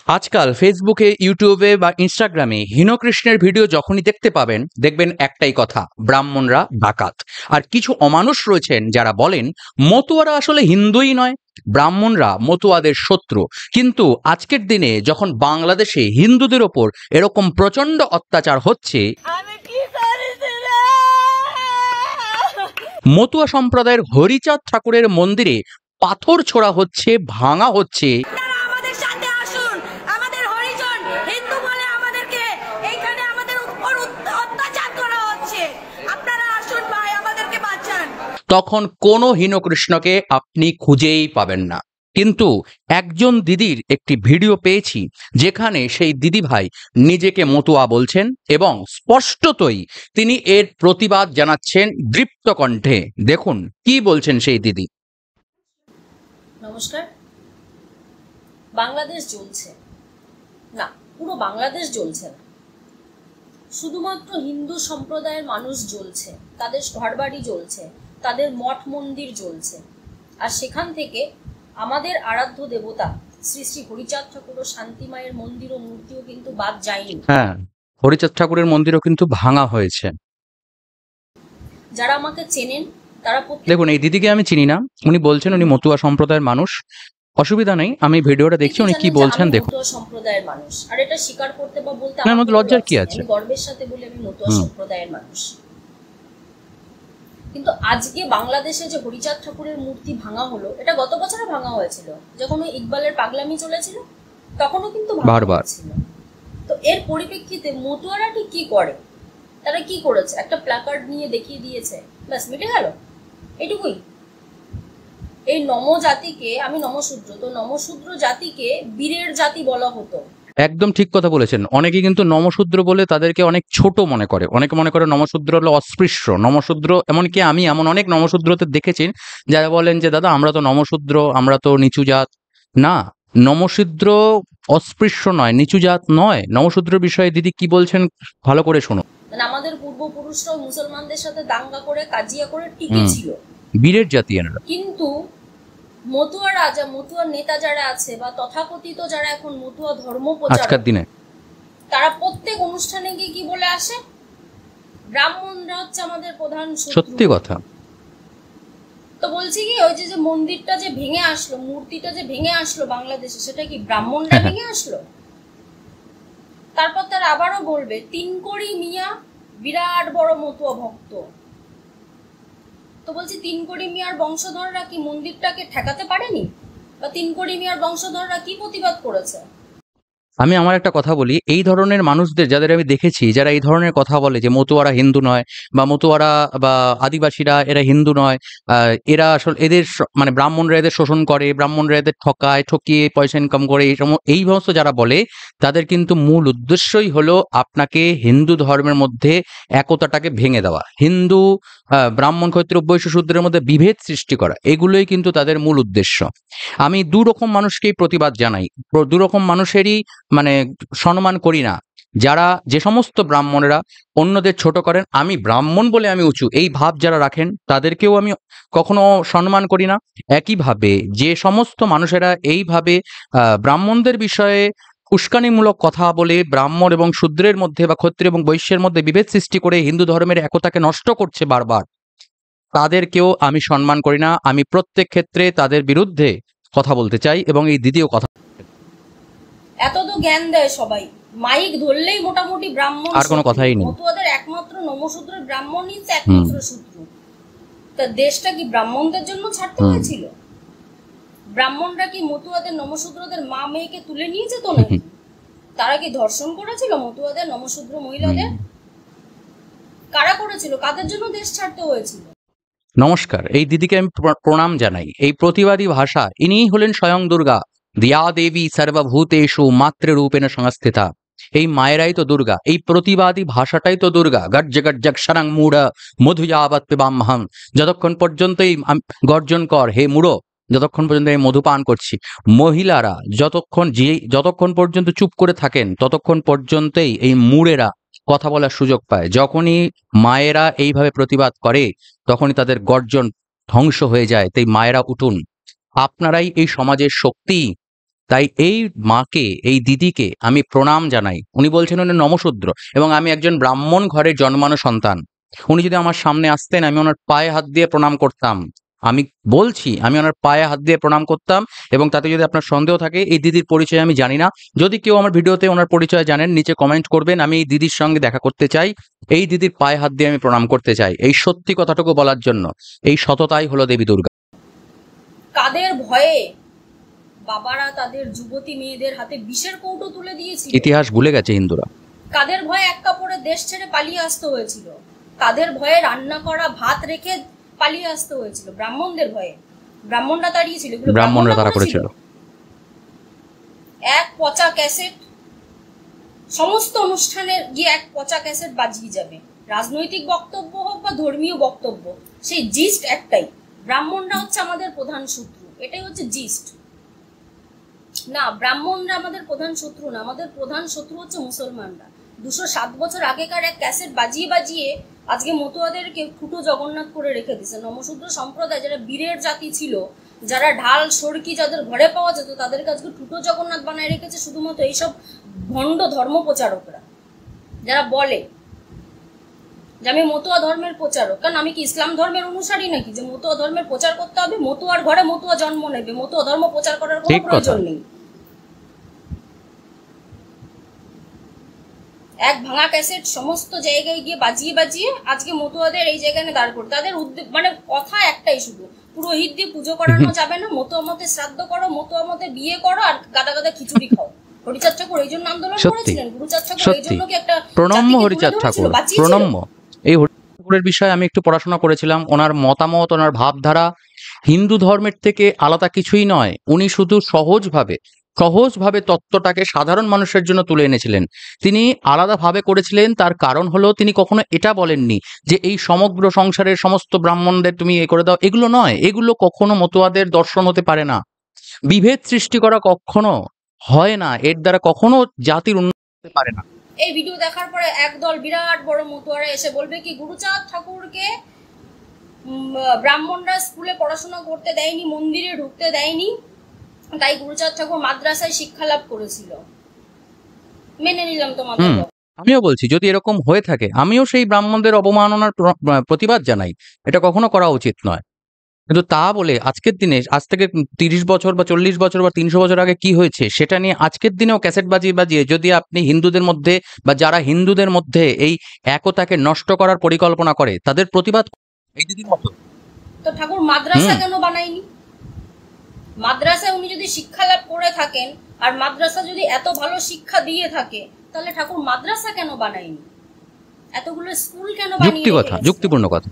আজকাল ফেসবুকে, ইউটিউবে বা ইনস্টাগ্রামে হীনকৃষ্ণের ভিডিও যখনই দেখতে পাবেন, দেখবেন একটাই কথা, ব্রাহ্মণরা ডাকাত। আর কিছু অমানুষ রয়েছেন যারা বলেন মতুয়ারা আসলে হিন্দুই নয়, ব্রাহ্মণরা মতুয়াদের শত্রু। কিন্তু আজকের দিনে যখন বাংলাদেশে হিন্দুদের ওপর এরকম প্রচণ্ড অত্যাচার হচ্ছে, মতুয়া সম্প্রদায়ের হরিচাঁদ ঠাকুরের মন্দিরে পাথর ছোড়া হচ্ছে, ভাঙা হচ্ছে। তখন কোনো হীনকৃষ্ণকে আপনি খুঁজেই পাবেন না। কিন্তু একজন দিদির একটি ভিডিও পেয়েছি যেখানে সেই দিদি ভাই নিজেকে মতুয়া বলছেন এবং স্পষ্টতই তিনি এর প্রতিবাদ জানাচ্ছেন দৃপ্ত কণ্ঠে। দেখুন কি বলছেন সেই দিদি। নমস্কার। বাংলাদেশ জ্বলছে না, পুরো বাংলাদেশ জ্বলছে না, শুধুমাত্র হিন্দু সম্প্রদায়ের মানুষ জ্বলছে, তাদের ঘরবাড়ি জ্বলছে, তাদের মঠ মন্দির জ্বলছে। আর সেখান থেকে আমাদের আরাধ্য দেবতা শ্রী শ্রী হরিচাঁদ ঠাকুর ও শান্তি মায়ের মন্দির ও মূর্তিও কিন্তু বাদ যায়নি। হ্যাঁ, হরিচাঁদ ঠাকুরের মন্দিরও কিন্তু ভাঙা হয়েছে। যারা আমাকে চেনেন তারা দেখুন, এই দিদিকে আমি চিনি না, উনি বলছেন উনি মতুয়া সম্প্রদায়ের মানুষ। অসুবিধা নেই, আমি ভিডিওটা দেখছি, উনি কি বলছেন দেখুন। মতুয়া সম্প্রদায়ের মানুষ, আর এটা স্বীকার করতে বা বলতে আমার মধ্যে লজ্জার কি আছে? আমি গর্বের সাথে বলি আমি মতুয়া সম্প্রদায়ের মানুষ। কিন্তু আজকে বাংলাদেশে যে হরিচাঁদ ঠাকুরের মূর্তি ভাঙা হলো, এটা গত বছরে ভাঙা হয়েছিল যখন ওই ইকবালের পাগলামি চলেছিল, তখনও কিন্তু বারবার ছিল। তো এর পরিপ্রেক্ষিতে মতুয়ারা ঠিক কি করে, তারা কি করেছে? একটা প্ল্যাকার্ড নিয়ে দেখিয়ে দিয়েছে, ব্যাস মিটে গেল, এটুকুই। এই নমজাতিকে, আমি নমশূদ্র, তো নমশূদ্র জাতিকে বীরের জাতি বলা হতো। একদম ঠিক কথা বলেছেন। অনেকে কিন্তু নমশূদ্র বলে তাদেরকে অনেক ছোট মনে করে, অনেকে মনে করে নমশূদ্র হলো অস্পৃশ্য। নমশূদ্র, এমনকি আমি এমন অনেক নমশূদ্রতে দেখেছি যারা বলেন যে দাদা আমরা তো নমশূদ্র, আমরা তো নিচু জাত। না, নমশূদ্র অস্পৃশ্য নয়, নিচু জাত নয়। নমশূদ্র বিষয়ে দিদি কি বলছেন ভালো করে শোনো। মানে আমাদের পূর্বপুরুষরাও মুসলমানদের সাথে দাঙ্গা করে, কাজিয়া করে টিকে ছিল, বীরের জাতি এনারা। কিন্তু মতুয়া রাজা, মতুয়া নেতা যারা আছে বা তথাকথিত যারা এখন মতুয়া ধর্ম প্রচারক দিনে, তারা প্রত্যেক অনুষ্ঠানে গিয়ে কি বলে আসে? ব্রাহ্মণরা হচ্ছে আমাদের প্রধান শত্রু। সত্যি কথা। তো বলছি কি, ওই যে মন্দিরটা যে ভেঙে আসলো, মূর্তিটা যে ভেঙে আসলো বাংলাদেশে, সেটা কি ব্রাহ্মণরা ভেঙে আসলো? তারপর তারা আবারও বলবে তিনকড়ি মিয়া বিরাট বড় মতুয়া ভক্ত। তো বলছি, তিনকড়ি মিয়ার বংশধররা কি মন্দিরটাকে ঠেকাতে পারেনি? বা তিনকড়ি মিয়ার বংশধররা কি প্রতিবাদ করেছে? আমি আমার একটা কথা বলি, এই ধরনের মানুষদের যাদের আমি দেখেছি, যারা এই ধরনের কথা বলে যে মতুয়ারা হিন্দু নয় বা মতুয়ারা বা আদিবাসীরা এরা হিন্দু নয়, এরা আসলে এদের মানে ব্রাহ্মণরা এদের শোষণ করে, ব্রাহ্মণরা এদের ঠকায়, ঠকিয়ে পয়সা ইনকাম করে, এই সমস্ত যারা বলে, তাদের কিন্তু মূল উদ্দেশ্যই হলো আপনাকে হিন্দু ধর্মের মধ্যে একতাটাকে ভেঙে দেওয়া, হিন্দু ব্রাহ্মণ ক্ষত্রিয় বৈশ্য শূদ্রের মধ্যে বিভেদ সৃষ্টি করা। এগুলোই কিন্তু তাদের মূল উদ্দেশ্য। আমি দুরকম মানুষকেই প্রতিবাদ জানাই, দুরকম মানুষেরই মানে সম্মান করি না। যারা, যে সমস্ত ব্রাহ্মণেরা অন্যদের ছোট করেন, আমি ব্রাহ্মণ বলে আমি উঁচু, এই ভাব যারা রাখেন তাদেরকেও আমি কখনো সম্মান করি না। একইভাবে যে সমস্ত মানুষেরা এইভাবে ব্রাহ্মণদের বিষয়ে উস্কানিমূলক কথা বলে ব্রাহ্মণ এবং শূদ্রের মধ্যে বা ক্ষত্রিয় এবং বৈশ্যের মধ্যে বিভেদ সৃষ্টি করে হিন্দু ধর্মের একতাকে নষ্ট করছে বারবার, তাদেরকেও আমি সম্মান করি না। আমি প্রত্যেক ক্ষেত্রে তাদের বিরুদ্ধে কথা বলতে চাই এবং এই দিদিও কথা। এত তো জ্ঞান দেয় সবাই, মাইক ধরলেই মোটামুটি ব্রাহ্মণ, আর কোনো কথাই নেই। মতুয়াদের একমাত্র নমশূদ্র ব্রাহ্মণই একমাত্র শত্রু। তা দেশটা কি ব্রাহ্মণদের জন্য ছাড়তে হয়েছিল? ব্রাহ্মণরা কি মতুয়াদের নমশূদ্রদের মা মেয়েকে তুলে নিয়ে যেত নাকি? তারা কি ধর্ষণ করেছিল মতুয়াদের নমশূদ্র মহিলাদের? কারা করেছিল? কাদের জন্য দেশ ছাড়তে হয়েছিল? নমস্কার, এই দিদিকে আমি প্রণাম জানাই। এই প্রতিবাদী ভাষা, ইনিই হলেন স্বয়ং দুর্গা। দিয়া দেবী সর্বভূতেষু মাতৃরূপেণ সংস্থিতা। এই মায়েরাই তো দুর্গা, এই প্রতিবাদী ভাষাটাই তো দুর্গা। গর্জ গর্জক্ষরং মূঢ় মধুযাবৎ পিবাম্যহং। যতক্ষণ পর্যন্ত এই গর্জন কর হে মূঢ়, যতক্ষণ পর্যন্ত এই মধু পান করছি। মহিলারা যতক্ষণ পর্যন্ত চুপ করে থাকেন, ততক্ষণ পর্যন্তই এই মূঢ়েরা কথা বলার সুযোগ পায়। যখনই মায়েরা এইভাবে প্রতিবাদ করে, তখনই তাদের গর্জন ধ্বংস হয়ে যায়। তাই মায়েরা উঠুন, আপনারাই এই সমাজের শক্তি, তাই এই মাকে, এই দিদিকে আমি প্রণাম জানাই। উনি বলছেন উনি নমশূদ্র এবং আমি একজন ব্রাহ্মণ ঘরে জন্মানো সন্তান। উনি যদি আমার সামনে আসতেন আমি ওনার পায়ে হাত দিয়ে প্রণাম করতাম। আমি বলছি আমি ওনার পায়ে হাত দিয়ে প্রণাম করতাম। এবং তাতে যদি আপনার সন্দেহ থাকে, এই দিদির পরিচয় আমি জানি না, যদি কেউ আমার ভিডিওতে ওনার পরিচয় জানেন নিচে কমেন্ট করবেন। আমি এই দিদির সঙ্গে দেখা করতে চাই, এই দিদির পায়ে হাত দিয়ে আমি প্রণাম করতে চাই, এই সত্যি কথাটুকু বলার জন্য। এই সততাই হলো দেবী দুর্গা। কাদের ভয়ে বাবারা তাদের যুবতী মেয়েদের হাতে বিষের কৌটো তুলে দিয়েছিল? ইতিহাস ভুলে গেছে হিন্দুরা। কাদের ভয়ে এক কাপড়ে দেশ ছেড়ে পালিয়ে আসতে হয়েছিল? কাদের ভয়ে রান্না করা ভাত রেখে পালিয়ে আসতে হয়েছিল? ব্রাহ্মণদের ভয়ে। ব্রাহ্মণরা তাড়িয়েছিল, এগুলো ব্রাহ্মণরা তারা করেছিল। এক পচা ক্যাসেট, সমস্ত অনুষ্ঠানে গিয়ে এক পচা ক্যাসেট বাজিয়ে যাবে। রাজনৈতিক বক্তব্য হোক বা ধর্মীয় বক্তব্য, সেই জিস্ট একটাই, ব্রাহ্মণরা হচ্ছে আমাদের প্রধান শত্রু। এটাই হচ্ছে জিস্ট। না, ব্রাহ্মণরা আমাদের প্রধান শত্রু না, আমাদের প্রধান শত্রু হচ্ছে মুসলমানরা। 207 বছর আগেকার এক ক্যাসেট বাজিয়ে বাজিয়ে আজকে মতুয়াদেরকে ফুটো জগন্নাথ করে রেখে দিছে। নমশূদ্র সম্প্রদায় যারা বীরের জাতি ছিল, যারা ঢাল সরকি যাদের ঘরে পাওয়া যেত, তাদেরকে আজকে ফুটো জগন্নাথ বানায় রেখেছে শুধুমাত্র এইসব ভণ্ড ধর্ম প্রচারকরা, যারা বলে যে আমি মতুয়া ধর্মের প্রচারক। কারণ আমি কি ইসলাম ধর্মের অনুসারী নাকি যে মতুয়া ধর্মের প্রচার করতে হবে? মতুয়ার ঘরে মতুয়া জন্ম নেবে, মতুয়া ধর্ম প্রচার করার কোনো প্রয়োজন নেই। এক ভাঙা ক্যাসেট সমস্ত জায়গায় গিয়ে বাজিয়ে বাজিয়ে আজকে মতুয়াদের এই জায়গায় দাঁড় করে। তাদের মানে কথা একটাই শুধু, পুরোহিত দিয়ে পুজো করানো যাবে না, মতুয়া মতে শ্রাদ্ধ করো, মতুয়া মতে বিয়ে করো, আর গাদা গাদা খিচুড়ি খাও। হরিচাঁদ ঠাকুর এই জন্য আন্দোলন করেছিলেন, গুরুচাঁদ ঠাকুর এই জন্য কি একটা প্রণম্য হরিচাঁদ ঠাকুর, প্রণম্য। এই হরিচাঁদ ঠাকুরের বিষয়ে আমি একটু পড়াশোনা করেছিলাম। ওনার মতামত, ওনার ভাবধারা হিন্দু ধর্মের থেকে আলাদা কিছুই নয়। উনি শুধু সহজভাবে তত্ত্বটাকে সাধারণ মানুষের জন্য তুলে এনেছিলেন। তিনি আলাদাভাবে করেছিলেন, তার কারণ হলো তিনি কখনো এটা বলেননি যে এই সমগ্র সংসারের সমস্ত ব্রাহ্মণদের তুমি এ করে দাও। এগুলো নয়, এগুলো কখনো মতুয়াদের দর্শন হতে পারে না। বিভেদ সৃষ্টি করা কখনো হয় না, এর দ্বারা কখনো জাতির উন্নতি হতে পারে না। এই ভিডিও দেখার পরে একদল বিরাট বড় মতুয়ারা এসে বলবে কি গুরুচাঁদ ঠাকুরকে ব্রাহ্মণরা স্কুলে পড়াশোনা করতে দেয়নি, মন্দিরে ঢুকতে দেয়নি, তাই গুরুচাঁদ ঠাকুর মাদ্রাসায় শিক্ষা লাভ করেছিল। মেনে নিলাম তোমাদের। আমিও বলছি যদি এরকম হয়ে থাকে আমিও সেই ব্রাহ্মণদের অবমাননার প্রতিবাদ জানাই। এটা কখনো করা উচিত নয়। কিন্তু তা বলে আজকের দিনে, আজ থেকে 30 বছর বা 40 বছর বা 300 বছর আগে কি হয়েছে সেটা নিয়ে আজকের দিনেও ক্যাসেট বাজিয়ে বাজিয়ে যদি আপনি হিন্দুদের মধ্যে বা যারা হিন্দুদের মধ্যে এই একতাকে নষ্ট করার পরিকল্পনা করে তাদের প্রতিবাদ এই দিদির মতো। তো ঠাকুর মাদ্রাসা কেন বানায়নি? মাদ্রাসায় উনি যদি শিক্ষা লাভ করে থাকেন আর মাদ্রাসা যদি এত ভালো শিক্ষা দিয়ে থাকে, তাহলে ঠাকুর মাদ্রাসা কেন বানায়নি? এতগুলো স্কুল কেন বানিয়ে? যুক্তিপূর্ণ কথা।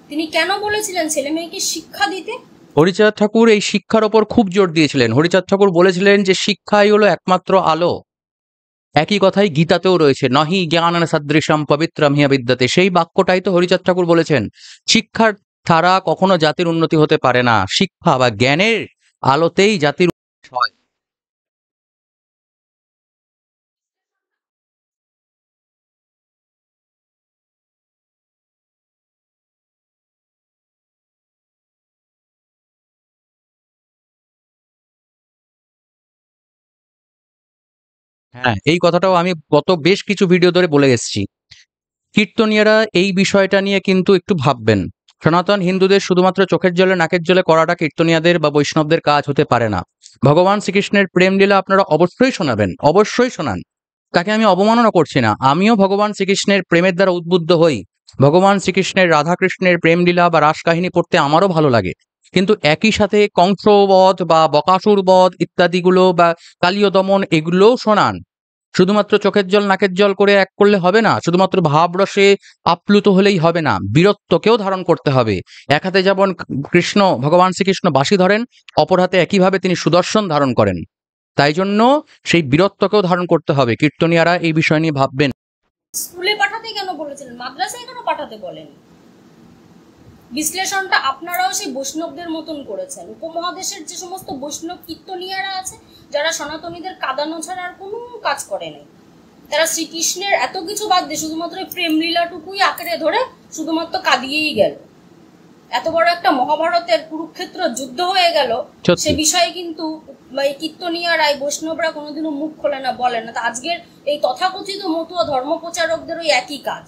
তিনি কেন বলেছিলেন ছেলে মেয়েকে শিক্ষা দিতে? হরিচাঁদ ঠাকুর এই শিক্ষার ওপর খুব জোর দিয়েছিলেন। হরিচাঁদ ঠাকুর বলেছিলেন যে শিক্ষাই হলো একমাত্র আলো। একই কথাই গীতাতেও রয়েছে, নহি জ্ঞানান সদৃশম পবিত্রম হিয়া বিদ্যাতে। সেই বাক্যটাই তো হরিচাঁদ ঠাকুর বলেছেন। শিক্ষার ছাড়া কখনো জাতির উন্নতি হতে পারে না। শিক্ষা বা জ্ঞানের আলোতেই জাতির উন্নতি হয়। হ্যাঁ, এই কথাটাও আমি গত বেশ কিছু ভিডিও ধরে বলে এসেছি। কীর্তনীয়রা এই বিষয়টা নিয়ে কিন্তু একটু ভাববেন। সনাতন হিন্দুদের শুধুমাত্র চোখের জলে নাকের জলে করাটা কীর্তনীয়দের বা বৈষ্ণবদের কাজ হতে পারে না। ভগবান শ্রীকৃষ্ণের প্রেম লীলা আপনারা অবশ্যই শোনাবেন, অবশ্যই শোনান। তাকে আমি অবমাননা করছি না। আমিও ভগবান শ্রীকৃষ্ণের প্রেমের দ্বারা উদ্বুদ্ধ হই। ভগবান শ্রীকৃষ্ণের রাধাকৃষ্ণের প্রেম লীলা বা রাস কাহিনী পড়তে আমারও ভালো লাগে। কিন্তু একই সাথে কংসবধ বা বকাসুর বধ ইত্যাদিগুলো বা কালীয় দমন এগুলোও শোনান। শুধুমাত্র চোখের জল নাকের জল করে এক করলে হবে না, শুধুমাত্র ভাবরসে আপ্লুত হলেই হবে না, বীরত্বকেও ধারণ করতে হবে। এক হাতে যেমন ভগবান শ্রীকৃষ্ণ বাঁশি ধরেন, অপর হাতে একইভাবে তিনি সুদর্শন ধারণ করেন। তাই জন্য সেই বীরত্বকেও ধারণ করতে হবে। কীর্তনীয়রা এই বিষয় নিয়ে ভাববেন। স্কুলে পাঠাতে কেন বলেছিলেন? মাদ্রাসায় কেন পাঠাতে বলেন? বিশ্লেষণটা আপনারাও সেই বৈষ্ণবদের মতন করেছেন। উপমহাদেশের যে সমস্ত বৈষ্ণব কীর্তনীয়রা আছে, যারা সনাতনীদের কাঁদানো ছাড়া আর কোনো কাজ করে নাই, তারা শ্রীকৃষ্ণের এত কিছু বাদ দিয়ে শুধুমাত্র প্রেম লীলাটুকুই আঁকড়ে ধরে শুধুমাত্র কাঁদিয়েই গেল। এত বড় একটা মহাভারতের কুরুক্ষেত্র যুদ্ধ হয়ে গেল, সে বিষয়ে কিন্তু এই কীর্তনীয়রা, এই বৈষ্ণবরা কোনোদিনও মুখ খোলে না, বলে না। তা আজকের এই তথাকথিত মতুয়া ধর্ম প্রচারকদের ওই একই কাজ।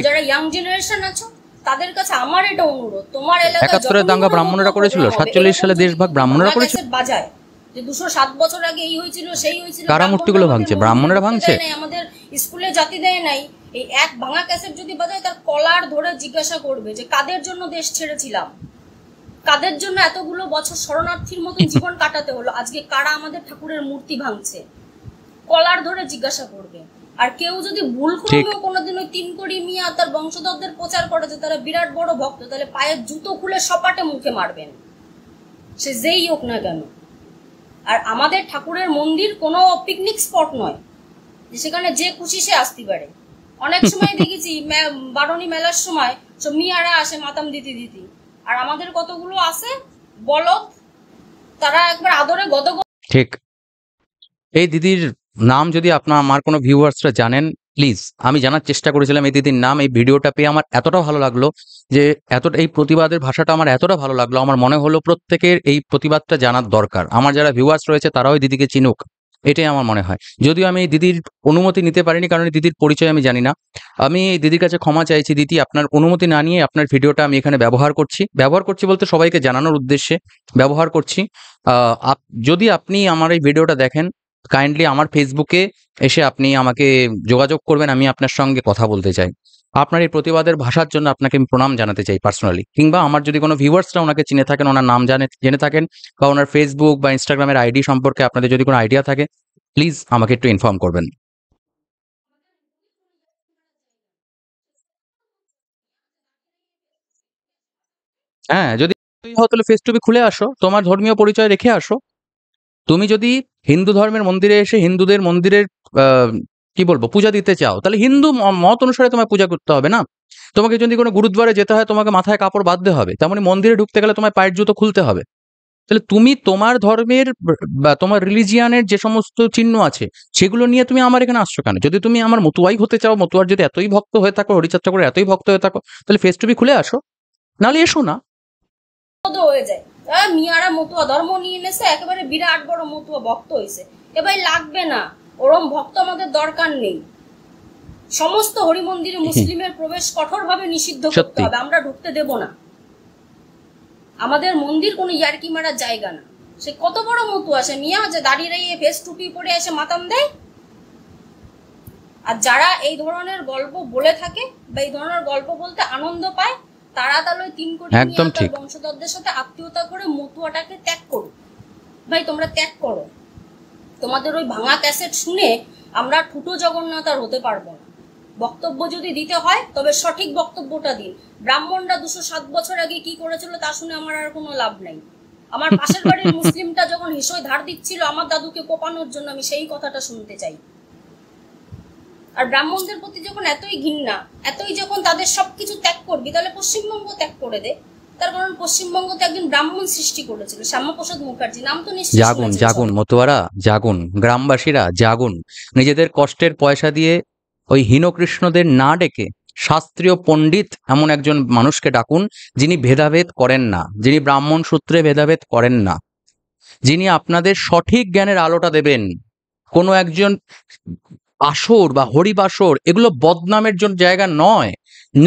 যারা ইয়াং জেনারেশন আছো তাদের কাছে আমার এটা অনুরোধ, তোমার এলাকায় ৭১ দাঙ্গা ব্রাহ্মণরা করেছিল, ৪৭ সালে দেশভাগ ব্রাহ্মণরা করেছিল, বাজায় যে 207 বছর আগে এই হয়েছিল সেই হয়েছিল, কারা মূর্তিগুলো ভাঙছে? ব্রাহ্মণরা ভাঙছে। আমাদের স্কুলে জাতি দেয় নাই। এই এক ভাঙা ক্যাসেট যদি বাজায়, তার কলার ধরে জিজ্ঞাসা করবে যে কাদের জন্য দেশ ছেড়েছিলাম, কাদের জন্য এতগুলো বছর শরণার্থীর মতো জীবন কাটাতে হলো, আজকে কারা আমাদের ঠাকুরের মূর্তি ভাঙছে, কলার ধরে জিজ্ঞাসা করবে। আর কেউ যদি ভুল করেও কোনোদিন ওই 3 কোটি মিয়া তার বংশধরদের প্রচার করে যে তারা বিরাট বড় ভক্ত, তাহলে পায়ের জুতো খুলে সপাটে মুখে মারবেন, সে যেই হোক না কেন। আর আমাদের ঠাকুরের মন্দির কোনো পিকনিক স্পট নয় যে সেখানে যে খুশি সে আসতে পারে। অনেক সময় দেখেছি বারণী মেলার সময় সব মিয়ারা আসে মাতাম দিতি, আর আমাদের কতগুলো আছে বলদ, তারা একবার আদরে গদ। ঠিক। এই দিদির নাম যদি আমার কোনো ভিউয়ার্সরা জানেন, প্লিজ, আমি জানার চেষ্টা করেছিলাম এই দিদির নাম। এই ভিডিওটা পেয়ে আমার এতটা ভালো লাগলো যে এই প্রতিবাদের ভাষাটা আমার এতটা ভালো লাগলো, আমার মনে হলো প্রত্যেকের এই প্রতিবাদটা জানার দরকার। আমার যারা ভিউয়ার্স রয়েছে তারাও দিদিকে চিনুক, এটাই আমার মনে হয়। যদিও আমি এই দিদির অনুমতি নিতে পারিনি, কারণ দিদির পরিচয় আমি জানি না। আমি এই দিদির কাছে ক্ষমা চাইছি। দিদি, আপনার অনুমতি না নিয়ে আপনার ভিডিওটা আমি এখানে ব্যবহার করছি বলতে সবাইকে জানানোর উদ্দেশ্যে ব্যবহার করছি। যদি আপনি আমার এই ভিডিওটা দেখেন, কাইন্ডলি আমার ফেসবুকে এসে আপনি আমাকে যোগাযোগ করবেন, আমি আপনার সঙ্গে কথা বলতে চাই। আপনার এই প্রতিবাদের ভাষার জন্য আপনাকে আমি প্রণাম জানাতে চাই পার্সোনালি। কিংবা আমার যদি কোনো ভিউয়ার্সরা ওনাকে চিনে থাকেন, ওনার নাম জেনে থাকেন, বা ওনার ফেসবুক বা ইনস্টাগ্রামের আইডি সম্পর্কে আপনাদের যদি কোনো আইডিয়া থাকে, প্লিজ আমাকে একটু ইনফর্ম করবেন। হ্যাঁ, যদি তাহলে ফেস টু খুলে আসো, তোমার ধর্মীয় পরিচয় রেখে আসো। তুমি যদি হিন্দু ধর্মের মন্দিরে এসে হিন্দুদের মন্দিরের কি বলবো পূজা দিতে চাও, তাহলে হিন্দু মত অনুসারে তোমায় পূজা করতে হবে না? তোমাকে যদি কোনো গুরুদ্বারে যেতে হয়, তোমাকে মাথায় কাপড় বাঁধতে হবে, তেমনি মন্দিরে ঢুকতে গেলে তোমায় পায়ের জুতো খুলতে হবে। তাহলে তুমি তোমার ধর্মের বা তোমার রিলিজিয়ানের যে সমস্ত চিহ্ন আছে সেগুলো নিয়ে তুমি আমার এখানে আসছো কেন? যদি তুমি আমার মতুয়াই হতে চাও, মতুয়ার যদি এতই ভক্ত হয়ে থাকো, হরিচাঁদ ঠাকুরের এতই ভক্ত হয়ে থাকো, তাহলে ফেস টু খুলে আসো, নাহলে এসো না। হয়ে যায় মিয়ারা মতুয়া ধর্ম নিয়ে নেছে, একেবারে বিরাট বড় মতুয়া ভক্ত হয়েছে। এবার লাগবে না, ওরম ভক্ত আমাদের দরকার নেই। সমস্ত হরি মন্দিরে মুসলিমের প্রবেশ কঠোরভাবে নিষিদ্ধ করতে হবে, আমরা ঢুকতে দেব না। আমাদের মন্দির কোনো ইয়ার্কি মারার জায়গা না। সে কত বড় মতুয়া, সে মিয়া যে দাঁড়িয়ে রইয়ে ফেস টুপি পরে এসে মাতাম দেয়। আর যারা এই ধরনের গল্প বলে থাকে বা এই ধরনের গল্প বলতে আনন্দ পায়, তারা তাহলে 3 কোটি বংশধরদের সাথে আত্মীয়তা করে মতুয়াটাকে ত্যাগ করো। ভাই তোমরা ত্যাগ করো। তোমাদের ওই ভাঙা ক্যাসেট শুনে আমরা ঠুটো জগন্নাথ আর হতে পারবো না। বক্তব্য যদি দিতে হয় তবে সঠিক বক্তব্যটা দিন। ব্রাহ্মণরা 207 বছর আগে কি করেছিল তা শুনে আমার আর কোনো লাভ নাই। আমার পাশের বাড়ির মুসলিমটা যখন হিসয় ধার দিচ্ছিল আমার দাদুকে কোপানোর জন্য, আমি সেই কথাটা শুনতে চাই। আর ব্রাহ্মণদের প্রতি যখন এতই ঘৃণা, এতই যখন তাদের সবকিছু ত্যাগ করবি, তাহলে পশ্চিমবঙ্গ ত্যাগ করে দে। তার কারণ পশ্চিমবঙ্গতে একজন ব্রাহ্মণ সৃষ্টি করেছিল, শ্যামাপ্রসাদ মুখার্জি, নাম তো নিশ্চয়ই জাগুন। জাগুন মতুয়ারা, জাগুন গ্রামবাসীরা, জাগুন। নিজেদের কষ্টের পয়সা দিয়ে ওই হীনকৃষ্ণদের না ডেকে শাস্ত্রীয় পণ্ডিত এমন একজন মানুষকে ডাকুন, যিনি ভেদাভেদ করেন না, যিনি ব্রাহ্মণ সূত্রে ভেদাভেদ করেন না, যিনি আপনাদের সঠিক জ্ঞানের আলোটা দেবেন। কোনো একজন আসর বা হরিবাসর এগুলো বদনামের জন্য জায়গা নয়।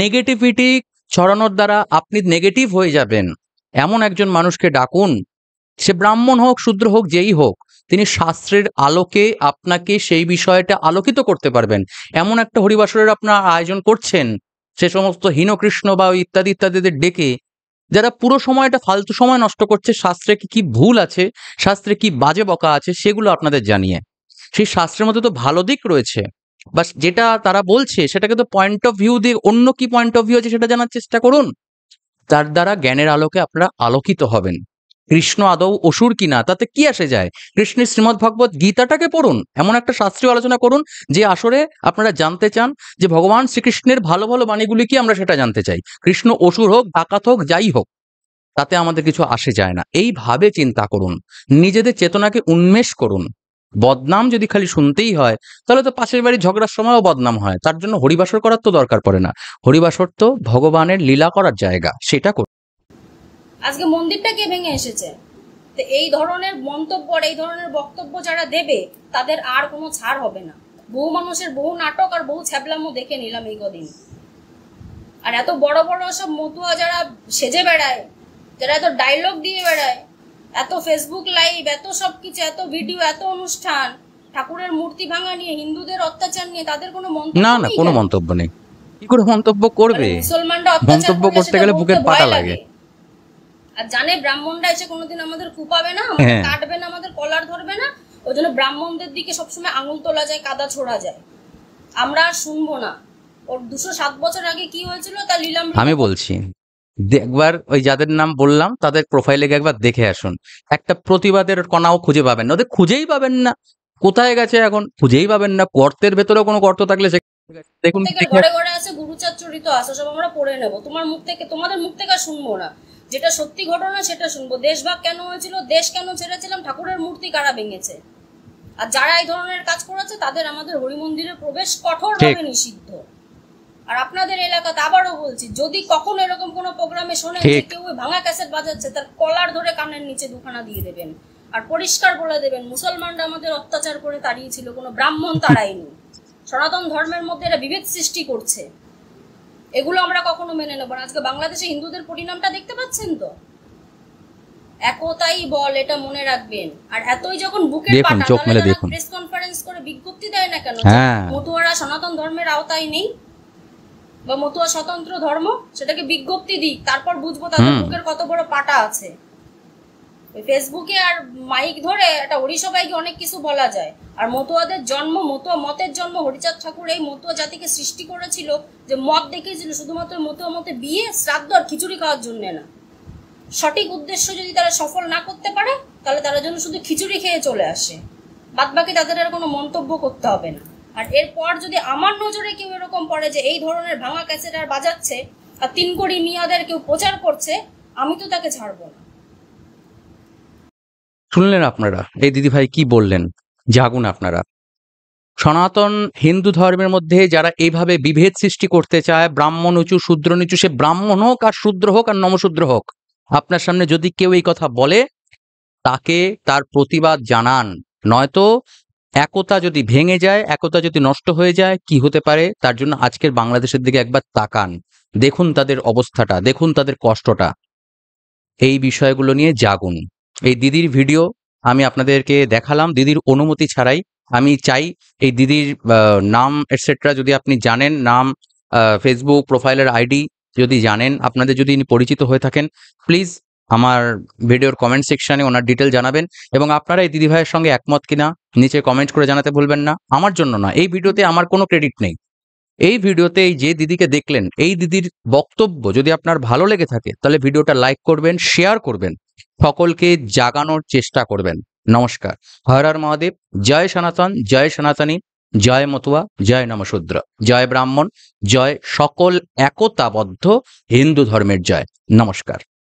নেগেটিভিটি ছড়ানোর দ্বারা আপনি নেগেটিভ হয়ে যাবেন। এমন একজন মানুষকে ডাকুন, সে ব্রাহ্মণ হোক, শূদ্র হোক, যেই হোক, তিনি শাস্ত্রের আলোকে আপনাকে সেই বিষয়টা আলোকিত করতে পারবেন। এমন একটা হরিবাসরের আপনার আয়োজন করছেন, সে সমস্ত হীনকৃষ্ণ বা ইত্যাদি ইত্যাদিদের ডেকে, যারা পুরো সময়টা ফালতু সময় নষ্ট করছে, শাস্ত্রে কি ভুল আছে, শাস্ত্রে কি বাজে বকা আছে সেগুলো আপনাদের জানিয়ে। সেই শাস্ত্রের মধ্যে তো ভালো দিক রয়েছে, বা যেটা তারা বলছে সেটাকে তো পয়েন্ট অফ ভিউ দিয়ে অন্য কি পয়েন্ট অফ ভিউ আছে সেটা জানার চেষ্টা করুন। তার দ্বারা জ্ঞানের আলোকে আপনারা আলোকিত হবেন। কৃষ্ণ আদৌ অসুর কিনা তাতে কি আসে যায়? কৃষ্ণের শ্রীমদ্ ভগবত গীতাটাকে পড়ুন, এমন একটা শাস্ত্রীয় আলোচনা করুন যে আসরে আপনারা জানতে চান যে ভগবান শ্রীকৃষ্ণের ভালো ভালো বাণীগুলি কি, আমরা সেটা জানতে চাই। কৃষ্ণ অসুর হোক, ডাকাত হোক, যাই হোক, তাতে আমাদের কিছু আসে যায় না। এইভাবে চিন্তা করুন, নিজেদের চেতনাকে উন্মেষ করুন। বদনাম যদি খালি শুনতেই হয় তাহলে তো পাশের বাড়ির ঝগড়ার সময়ও বদনাম হয়। তার জন্য হরিবাসর করার তো দরকার পড়ে না। হরিবাসর তো ভগবানের লীলা করার জায়গা, সেটা করুন। আজকে মন্দিরটা কে ভেঙে এসেছে? তো এই ধরনের মন্তব্য আর এই ধরনের বক্তব্য যারা দেবে তাদের আর কোনো ছাড় হবে না। বহু মানুষের বহু নাটক আর বহু ছ্যাবলামো দেখে নিলাম এই কদিন। আর এত বড় বড় সব মতুয়া যারা সেজে বেড়ায়, যারা এত ডায়লগ দিয়ে বেড়ায়, এত ফেসবুক লাইভ, এত সবকিছু, এত ভিডিও, এত অনুষ্ঠান, ঠাকুরের মূর্তি ভাঙা নিয়ে, হিন্দুদের অত্যাচার নিয়ে তাদের কোনো মন্তব্য না, নেই কোনো কেন? মন্তব্য নেই। কি করে মন্তব্য করবে? মুসলমানরা অত্যাচার মন্তব্য করলে করতে সেটা গেলে বলতে বুকের ভয় পাটা লাগে। লাগে। আর জানে ব্রাহ্মণরা এসে কোনোদিন আমাদের কুপাবে না, আমাদের হ্যাঁ। কাটবে না, আমাদের কলার ধরবে না, ওই জন্য ব্রাহ্মণদের দিকে সবসময় আঙুল তোলা যায়, কাদা ছোড়া যায়। আমরা আর শুনবো না। ওর 207 বছর আগে কি হয়েছিল তা লিলাম। আমি বলছি, একবার ওই যাদের নাম বললাম তাদের প্রোফাইলে গিয়ে একবার দেখে আসুন। একটা প্রতিবাদের কণাও খুঁজে পাবেন না, ওদের খুঁজেই পাবেন না। কোথায় গেছে এখন খুঁজেই পাবেন না। গর্তের ভেতরেও কোনো গর্ত থাকলে সে দেখুন, দেখে ঘরে ঘরে আছে গুরুচার চরিত আছে, সব আমরা পড়ে নেব। তোমার মুখ থেকে, তোমাদের মুখ থেকে আর শুনবো না। যেটা সত্যি ঘটনা সেটা শুনবো। দেশভাগ কেন হয়েছিল, দেশ কেন ছেড়েছিলাম, ঠাকুরের মূর্তি কারা ভেঙেছে, আর যারা এই ধরনের কাজ করেছে তাদের আমাদের হরিমন্দিরে প্রবেশ কঠোরভাবে নিষিদ্ধ। আর আপনাদের এলাকাতে আবারও বলছি, যদি কখনো এরকম কোনো প্রোগ্রামে শোনেন যে কেউ ওই ভাঙা ক্যাসেট বাজাচ্ছে, তার কলার ধরে কানের নিচে দুখানা দিয়ে দেবেন। আর পরিষ্কার বলে দেবেন, মুসলমানরা আমাদের অত্যাচার করে তাড়িয়েছিল, কোনো ব্রাহ্মণ তাড়ায়নি। সনাতন ধর্মের মধ্যে এরা বিভেদ সৃষ্টি করছে, এগুলো আমরা কখনো মেনে নেব না। আজকে বাংলাদেশে হিন্দুদের পরিণামটা দেখতে পাচ্ছেন তো। একতাই বল, এটা মনে রাখবেন। আর এতই যখন বুকের পাটা, তাহলে প্রেস কনফারেন্স করে বিজ্ঞপ্তি দেয় না কেন মতুয়ারা সনাতন ধর্মের আওতায় নেই বা মতুয়া স্বতন্ত্র ধর্ম, সেটাকে বিজ্ঞপ্তি দিক, তারপর বুঝবো তাদের বুকের কত বড় পাটা আছে। ফেসবুকে আর মাইক ধরে একটা হরিসভাইকে অনেক কিছু বলা যায়। আর মতুয়াদের জন্ম, মতুয়া মতের জন্ম, হরিচাঁদ ঠাকুর এই মতুয়া জাতিকে সৃষ্টি করেছিল যে মত দেখিয়েছিল শুধুমাত্র মতুয়া মতে বিয়ে, শ্রাদ্ধ আর খিচুড়ি খাওয়ার জন্য না। সঠিক উদ্দেশ্য যদি তারা সফল না করতে পারে তাহলে তারা যেন শুধু খিচুড়ি খেয়ে চলে আসে, বাদ বাকি তাদের আর কোনো মন্তব্য করতে হবে না। আর এরপর যদি আমার নজরে কেউ এরকম পড়ে যে এই ধরনের ভাঙা ক্যাসেট আর বাজাচ্ছে আর 3 কোটি মিয়াদের কেউ প্রচার করছে, আমি তো তাকে ছাড়বো না। শুনলেন আপনারা এই দিদিভাই কি বললেন? জাগুন আপনারা। সনাতন হিন্দু ধর্মের মধ্যে যারা এইভাবে বিভেদ সৃষ্টি করতে চায়, ব্রাহ্মণ উঁচু শূদ্র নিচু, সে ব্রাহ্মণ হোক আর শূদ্র হোক আর নমশূদ্র হোক, আপনার সামনে যদি কেউ এই কথা বলে তাকে তার প্রতিবাদ জানান। নয়তো একতা যদি ভেঙে যায়, একতা যদি নষ্ট হয়ে যায়, কি হতে পারে তার জন্য আজকের বাংলাদেশের দিকে একবার তাকান, দেখুন তাদের অবস্থাটা, দেখুন তাদের কষ্টটা। এই বিষয়গুলো নিয়ে জাগুন। এই দিদির ভিডিও আমি আপনাদেরকে দেখালাম দিদির অনুমতি ছাড়াই। আমি চাই এই দিদির নাম এটসেট্রা যদি আপনি জানেন, নাম, ফেসবুক প্রোফাইলের আইডি যদি জানেন, আপনাদের যদি পরিচিত হয়ে থাকেন, প্লিজ আমার ভিডিওর কমেন্ট সেকশনে ওনার ডিটেল জানাবেন। এবং আপনারা এই দিদিভাইয়ের সঙ্গে একমত কিনা নিচে কমেন্ট করে জানাতে ভুলবেন না। আমার জন্য না, এই ভিডিওতে আমার কোনো ক্রেডিট নেই। এই ভিডিওতে এই যে দিদিকে দেখলেন, এই দিদির বক্তব্য যদি আপনার ভালো লেগে থাকে তাহলে ভিডিওটা লাইক করবেন, শেয়ার করবেন, সকলকে জাগানোর চেষ্টা করবেন। নমস্কার। হর হর মহাদেব। জয় সনাতন, জয় সনাতনী, জয় মতুয়া, জয় নমশূদ্র, জয় ব্রাহ্মণ, জয় সকল একতাবদ্ধ হিন্দু ধর্মের জয়। নমস্কার।